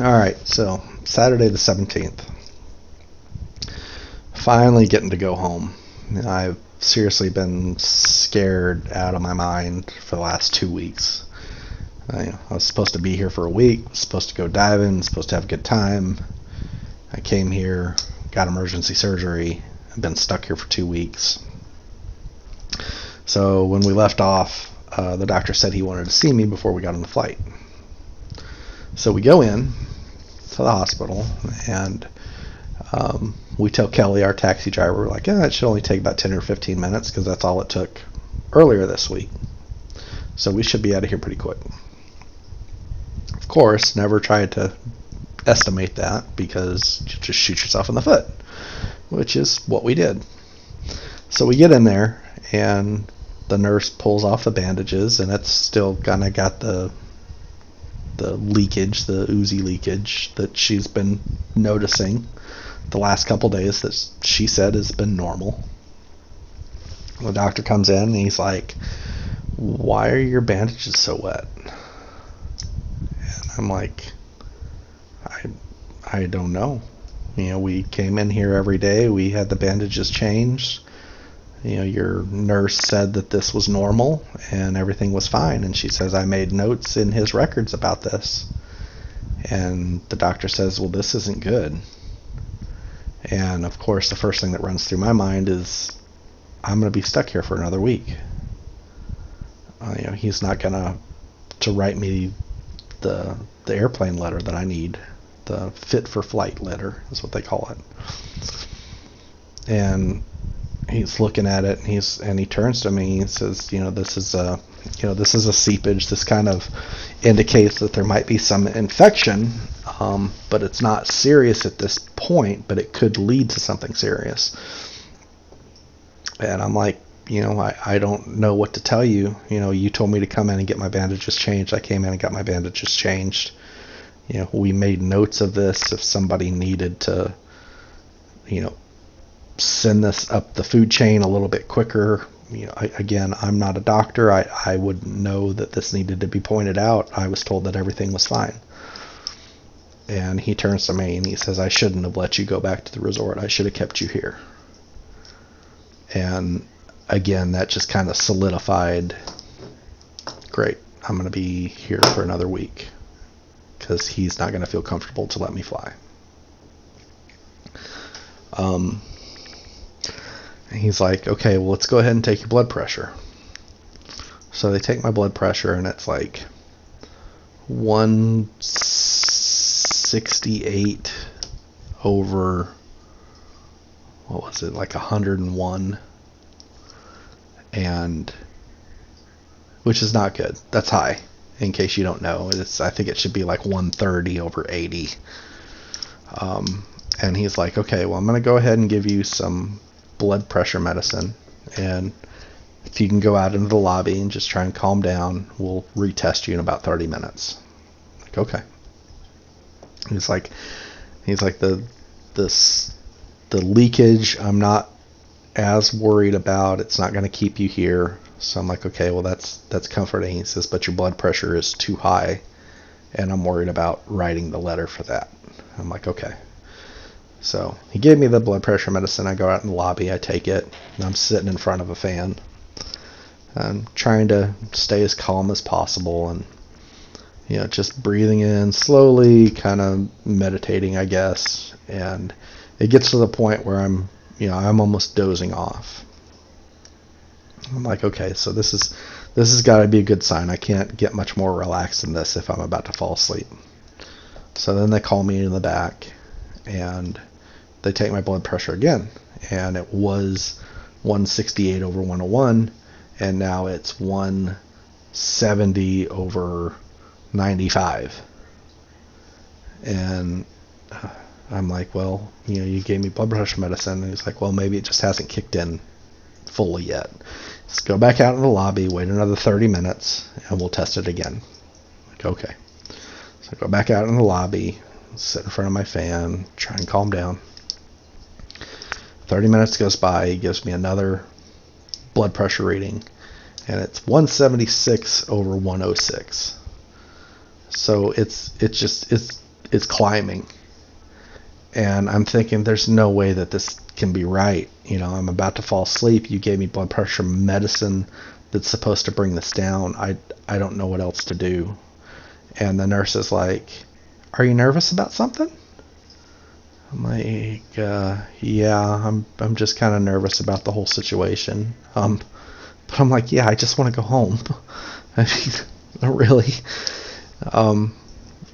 All right, so Saturday the 17th. Finally getting to go home. I've seriously been scared out of my mind for the last 2 weeks. I was supposed to be here for a week, was supposed to go diving, supposed to have a good time. I came here, got emergency surgery. I've been stuck here for 2 weeks. So when we left off, the doctor said he wanted to see me before we got on the flight. So we go in to the hospital, and we tell Kelly, our taxi driver, we're like, it should only take about 10 or 15 minutes because that's all it took earlier this week. So we should be out of here pretty quick. Of course, never tried to estimate that because you just shoot yourself in the foot, which is what we did. So we get in there, and the nurse pulls off the bandages, and it's still kind of got the leakage, the oozy leakage that she's been noticing the last couple days that she said has been normal. The doctor comes in and he's like, "Why are your bandages so wet?" And I'm like, I don't know. We came in here every day. We had the bandages changed. Your nurse said that this was normal and everything was fine. And she says, I made notes in his records about this. And the doctor says, well, this isn't good. And of course, the first thing that runs through my mind is, I'm going to be stuck here for another week. He's not going to write me the airplane letter that I need. The fit for flight letter is what they call it. And he's looking at it, and he turns to me and says, this is a seepage. This kind of indicates that there might be some infection, but it's not serious at this point, but it could lead to something serious. And I'm like, I don't know what to tell you. You told me to come in and get my bandages changed. I came in and got my bandages changed. We made notes of this if somebody needed to, send this up the food chain a little bit quicker. Again, I'm not a doctor. I would know that this needed to be pointed out. I was told that everything was fine. And he turns to me and he says, I shouldn't have let you go back to the resort. I should have kept you here. And again, that just kind of solidified, great, I'm going to be here for another week because he's not going to feel comfortable to let me fly. He's like, okay, well, let's go ahead and take your blood pressure. So they take my blood pressure, and it's like 168 over, what was it, like 101, and which is not good. That's high, in case you don't know. I think it should be like 130 over 80. And he's like, okay, well, I'm going to go ahead and give you some blood pressure medicine, and if you can go out into the lobby and just try and calm down, we'll retest you in about 30 minutes. Like, okay. He's like the leakage I'm not as worried about. It's not going to keep you here. So I'm like, okay, well, that's comforting. He says, but your blood pressure is too high, and I'm worried about writing the letter for that. I'm like, okay. So he gave me the blood pressure medicine. I go out in the lobby, I take it, and I'm sitting in front of a fan. I'm trying to stay as calm as possible, and just breathing in slowly, kind of meditating, I guess. And it gets to the point where I'm almost dozing off. I'm like, okay, so this has got to be a good sign. I can't get much more relaxed than this if I'm about to fall asleep. So then they call me in the back, and they take my blood pressure again, and it was 168 over 101, and now it's 170 over 95. And I'm like, well, you gave me blood pressure medicine. And he's like, well, maybe it just hasn't kicked in fully yet. Let's go back out in the lobby, wait another 30 minutes, and we'll test it again. Like, okay. So I go back out in the lobby, sit in front of my fan, try and calm down. 30 minutes goes by, he gives me another blood pressure reading, and it's 176 over 106. So it's is climbing. And I'm thinking, there's no way that this can be right. I'm about to fall asleep. You gave me blood pressure medicine that's supposed to bring this down. I don't know what else to do. And the nurse is like, are you nervous about something? I'm like, yeah, I'm just kind of nervous about the whole situation. But I'm like, yeah, I just want to go home. I mean, really.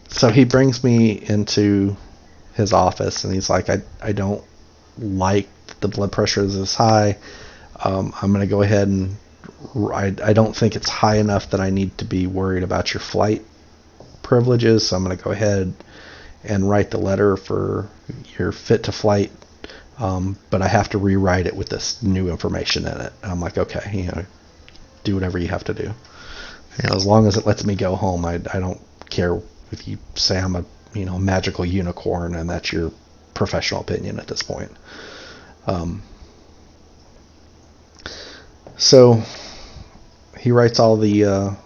So he brings me into his office, and he's like, I don't like the blood pressure is this high. I'm going to go ahead and I don't think it's high enough that I need to be worried about your flight privileges. So I'm going to go ahead and write the letter for your fit to flight. But I have to rewrite it with this new information in it. And I'm like, okay, do whatever you have to do. As long as it lets me go home, I don't care if you say I'm a magical unicorn, and that's your professional opinion at this point. So he writes all the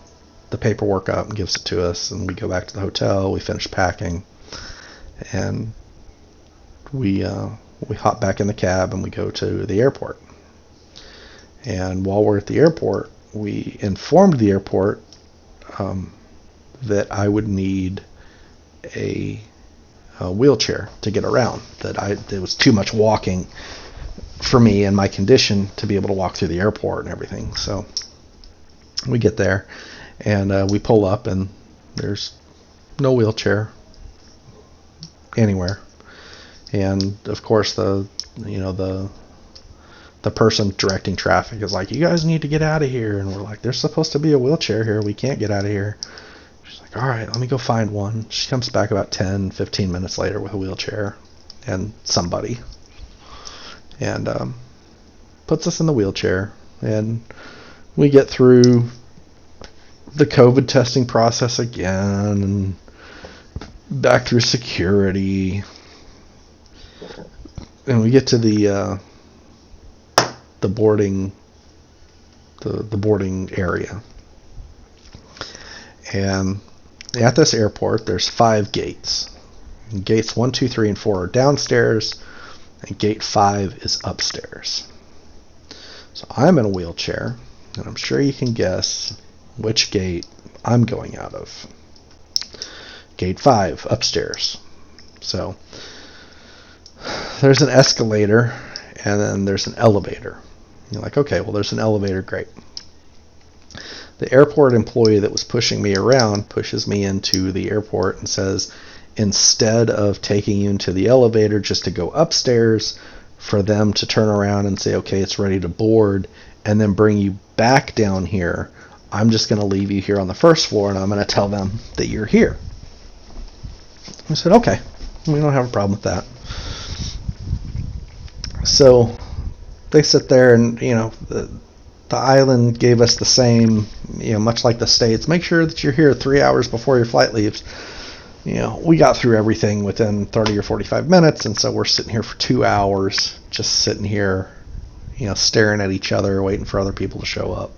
paperwork up and gives it to us, and we go back to the hotel. We finish packing, and we hop back in the cab and we go to the airport. And while we're at the airport, we informed the airport that I would need a wheelchair to get around. It was too much walking for me and my condition to be able to walk through the airport and everything. So we get there, and we pull up, and there's no wheelchair anywhere. And of course, the person directing traffic is like, you guys need to get out of here. And we're like, there's supposed to be a wheelchair here. We can't get out of here. She's like, all right, let me go find one. She comes back about 10-15 minutes later with a wheelchair and somebody, and puts us in the wheelchair. And we get through the COVID testing process again, and back through security. And we get to the boarding area. And at this airport, there's 5 gates. And gates 1, 2, 3, and 4 are downstairs, and gate 5 is upstairs. So I'm in a wheelchair, and I'm sure you can guess which gate I'm going out of. Gate 5, upstairs. So there's an escalator, and then there's an elevator. You're like, okay, well, there's an elevator, great. The airport employee that was pushing me around pushes me into the airport and says, instead of taking you into the elevator just to go upstairs, for them to turn around and say, okay, it's ready to board, and then bring you back down here, I'm just going to leave you here on the first floor, and I'm going to tell them that you're here. I said, okay, we don't have a problem with that. So they sit there, and the island gave us the same, much like the States, make sure that you're here 3 hours before your flight leaves. We got through everything within 30 or 45 minutes, and so we're sitting here for 2 hours, just sitting here, staring at each other, waiting for other people to show up.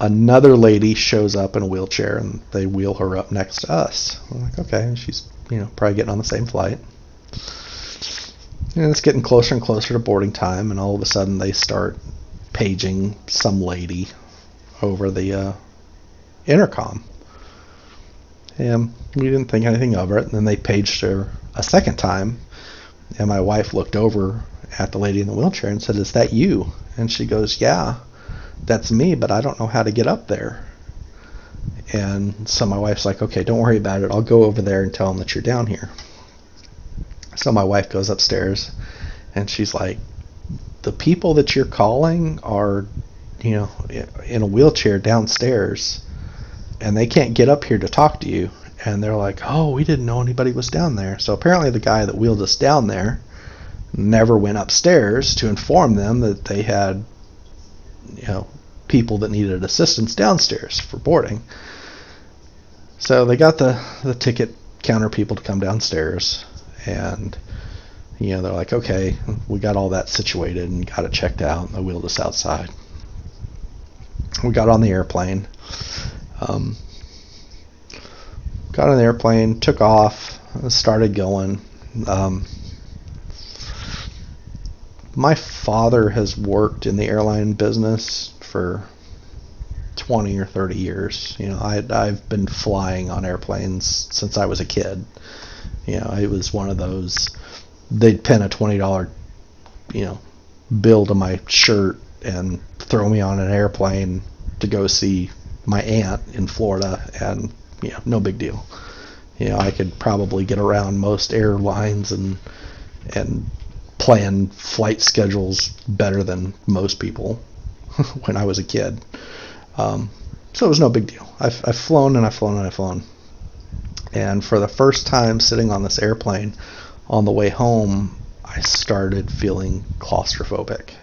Another lady shows up in a wheelchair, and they wheel her up next to us. I'm like, okay, she's, probably getting on the same flight. And it's getting closer and closer to boarding time, and all of a sudden they start paging some lady over the intercom. And we didn't think anything of it, and then they paged her a second time, and my wife looked over at the lady in the wheelchair and said, is that you? And she goes, yeah, that's me, but I don't know how to get up there. And so my wife's like, okay, don't worry about it. I'll go over there and tell them that you're down here. So my wife goes upstairs, and she's like, the people that you're calling are, in a wheelchair downstairs, and they can't get up here to talk to you. And they're like, oh, we didn't know anybody was down there. So apparently the guy that wheeled us down there never went upstairs to inform them that they had, people that needed assistance downstairs for boarding. So they got the ticket counter people to come downstairs, and they're like, okay, we got all that situated and got it checked out, and they wheeled us outside. We got on the airplane. got on the airplane, took off, started going. My father has worked in the airline business for 20 or 30 years. I've been flying on airplanes since I was a kid. It was one of those, they'd pin a $20, bill to my shirt and throw me on an airplane to go see my aunt in Florida, and no big deal. I could probably get around most airlines and plan flight schedules better than most people when I was a kid. So it was no big deal. I've flown and I've flown and I've flown. And for the first time sitting on this airplane on the way home, I started feeling claustrophobic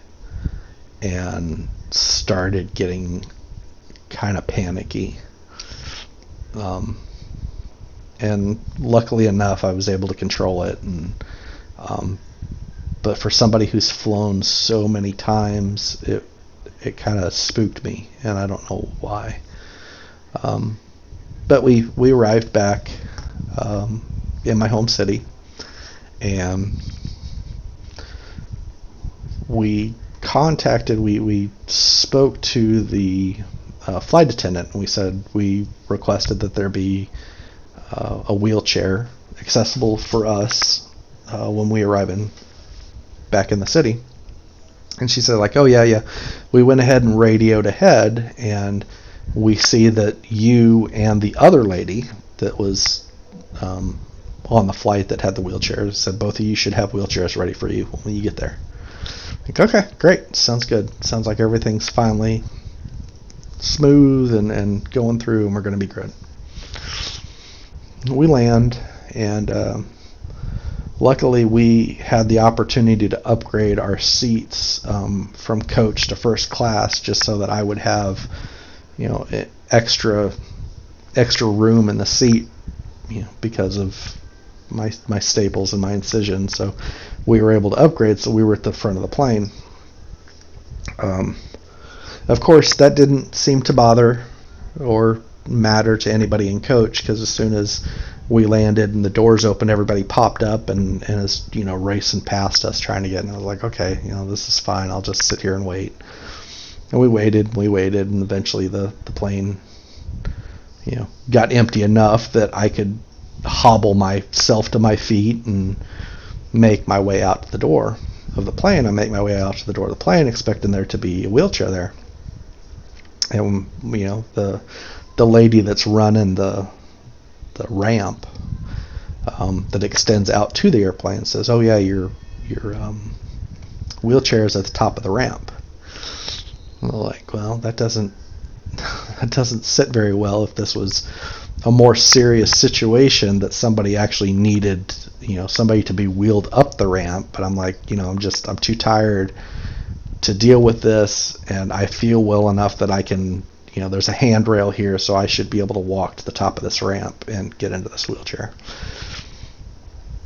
and started getting kind of panicky. And luckily enough, I was able to control it. But for somebody who's flown so many times, it kind of spooked me, and I don't know why. But we arrived back in my home city, and we spoke to the flight attendant, and we said we requested that there be a wheelchair accessible for us when we arrive back in the city. And she said, like, oh yeah, we went ahead and radioed ahead, and we see that you and the other lady that was on the flight that had the wheelchair said both of you should have wheelchairs ready for you when you get there. Like, okay, great, sounds good. Sounds like everything's finally smooth and going through, and we're going to be good. We land, and luckily we had the opportunity to upgrade our seats from coach to first class, just so that I would have extra room in the seat, because of my staples and my incision. So we were able to upgrade, so we were at the front of the plane. Of course, that didn't seem to bother or matter to anybody in coach, because as soon as we landed and the doors opened, everybody popped up and is racing past us trying to get in. I was like, okay, this is fine, I'll just sit here and wait. And we waited, and eventually the plane got empty enough that I could hobble myself to my feet and make my way out to the door of the plane. I make my way out to the door of the plane expecting there to be a wheelchair there. And the lady that's running the ramp that extends out to the airplane says, oh yeah, your wheelchair is at the top of the ramp. And I'm like, well, that doesn't sit very well if this was a more serious situation that somebody actually needed somebody to be wheeled up the ramp. But I'm like, I'm too tired to deal with this, and I feel well enough that I can, there's a handrail here, so I should be able to walk to the top of this ramp and get into this wheelchair.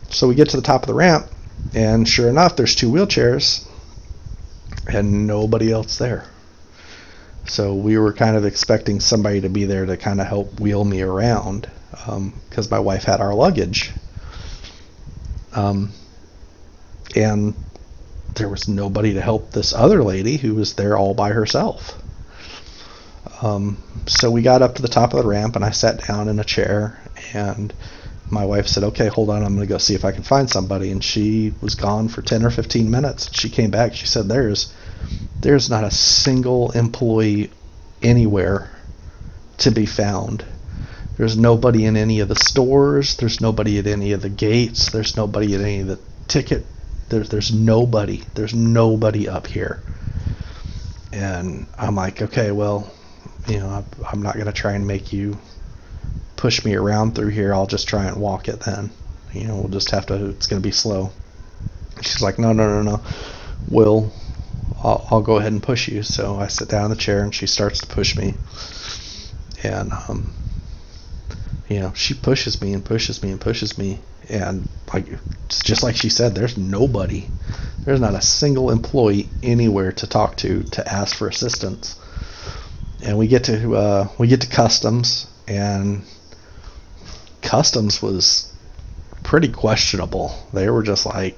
So we get to the top of the ramp, and sure enough, there's two wheelchairs and nobody else there. So we were kind of expecting somebody to be there to kind of help wheel me around, because my wife had our luggage. And there was nobody to help this other lady who was there all by herself. So we got up to the top of the ramp, and I sat down in a chair, and my wife said, okay, hold on, I'm going to go see if I can find somebody. And she was gone for 10 or 15 minutes. She came back. She said, there's not a single employee anywhere to be found. There's nobody in any of the stores. There's nobody at any of the gates. There's nobody at any of the ticket. There's nobody. There's nobody up here. And I'm like, okay, well, I'm not going to try and make you push me around through here. I'll just try and walk it then. We'll just have to, it's going to be slow. She's like, no. I'll go ahead and push you. So I sit down in the chair, and she starts to push me. And, she pushes me and pushes me and pushes me. And just like she said, there's nobody. There's not a single employee anywhere to talk to ask for assistance. And we get to customs, and customs was pretty questionable. They were just like,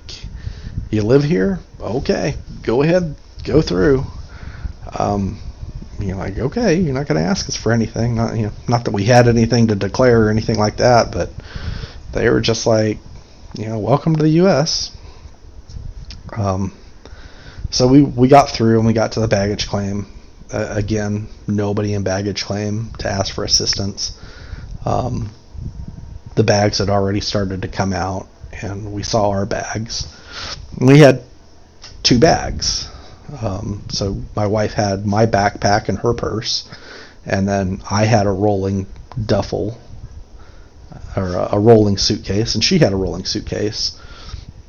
you live here? Okay, go ahead, go through. You're like, okay, you're not going to ask us for anything. Not that we had anything to declare or anything like that, but they were just like, welcome to the U.S. So we got through and we got to the baggage claim. Again, nobody in baggage claim to ask for assistance. The bags had already started to come out, and we saw our bags. We had 2 bags. So my wife had my backpack and her purse, and then I had a rolling duffel, or a rolling suitcase, and she had a rolling suitcase.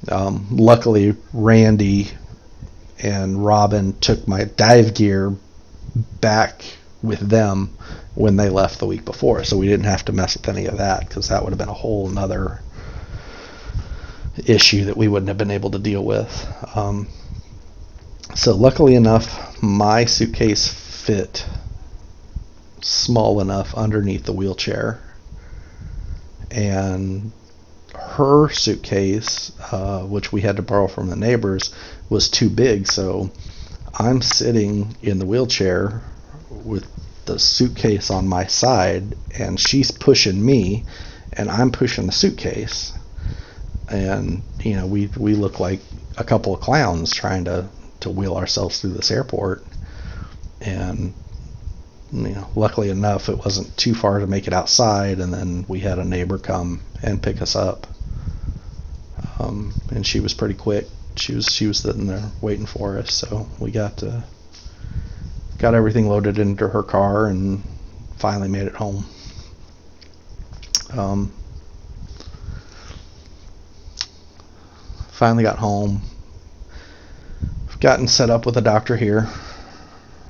Luckily, Randy and Robin took my dive gear back with them when they left the week before, so we didn't have to mess with any of that, because that would have been a whole nother issue that we wouldn't have been able to deal with. So luckily enough, my suitcase fit small enough underneath the wheelchair, and her suitcase, which we had to borrow from the neighbors, was too big. So I'm sitting in the wheelchair with the suitcase on my side, and she's pushing me, and I'm pushing the suitcase. And we look like a couple of clowns trying to wheel ourselves through this airport. And luckily enough, it wasn't too far to make it outside, and then we had a neighbor come and pick us up. And she was pretty quick. She was sitting there waiting for us, so we got everything loaded into her car and finally made it home. Finally got home. Gotten set up with a doctor here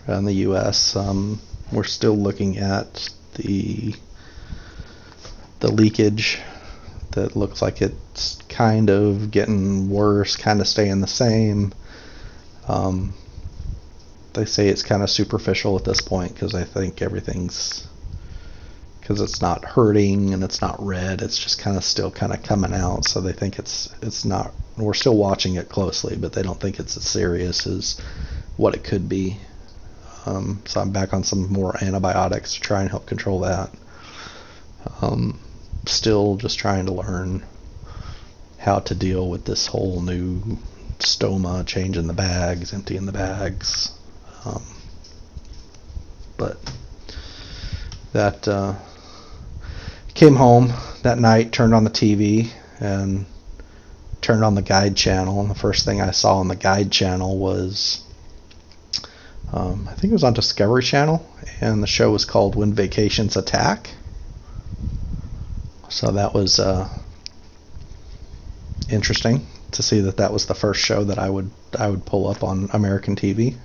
in the U.S. We're still looking at the leakage. That looks like it's kind of getting worse, kind of staying the same. They say it's kind of superficial at this point, because I think because it's not hurting and it's not red, it's just kind of still kind of coming out. So they think it's not. We're still watching it closely, but they don't think it's as serious as what it could be. So I'm back on some more antibiotics to try and help control that. Still just trying to learn how to deal with this whole new stoma, changing the bags, emptying the bags. But that came home that night, turned on the TV, and turned on the guide channel. And the first thing I saw on the guide channel was, I think it was on Discovery Channel, and the show was called When Vacations Attack. So that was interesting to see that was the first show that I would pull up on American TV.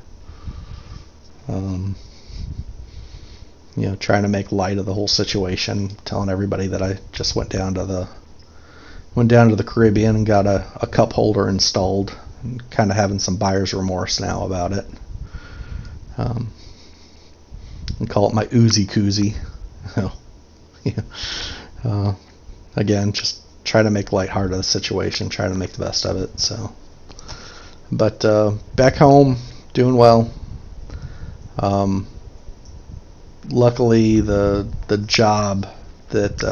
Trying to make light of the whole situation, telling everybody that I just went down to the Caribbean and got a cup holder installed, and kind of having some buyer's remorse now about it. And call it my Uzi Koozie. Again, just try to make lighthearted of the situation, try to make the best of it. So, but back home, doing well. Luckily, the job that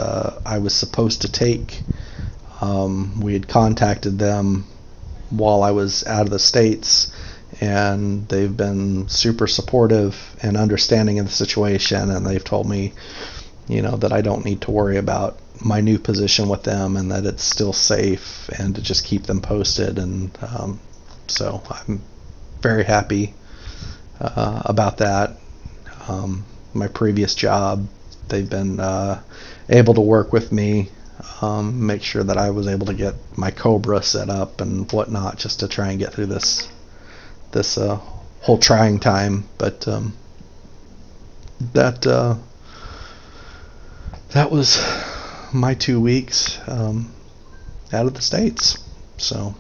I was supposed to take, we had contacted them while I was out of the States, and they've been super supportive and understanding of the situation, and they've told me, that I don't need to worry about my new position with them, and that it's still safe, and to just keep them posted. And so I'm very happy about that. My previous job, they've been able to work with me, make sure that I was able to get my Cobra set up and whatnot, just to try and get through this whole trying time. But that was my 2 weeks out of the States. So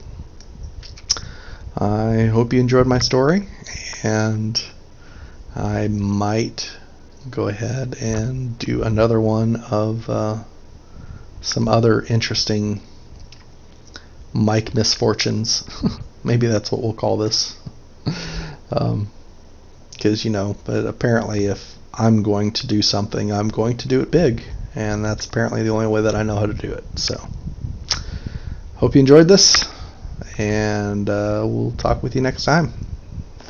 I hope you enjoyed my story, and I might go ahead and do another one of some other interesting Mike misfortunes. Maybe that's what we'll call this. Because, but apparently if I'm going to do something, I'm going to do it big. And that's apparently the only way that I know how to do it. So, hope you enjoyed this, and we'll talk with you next time.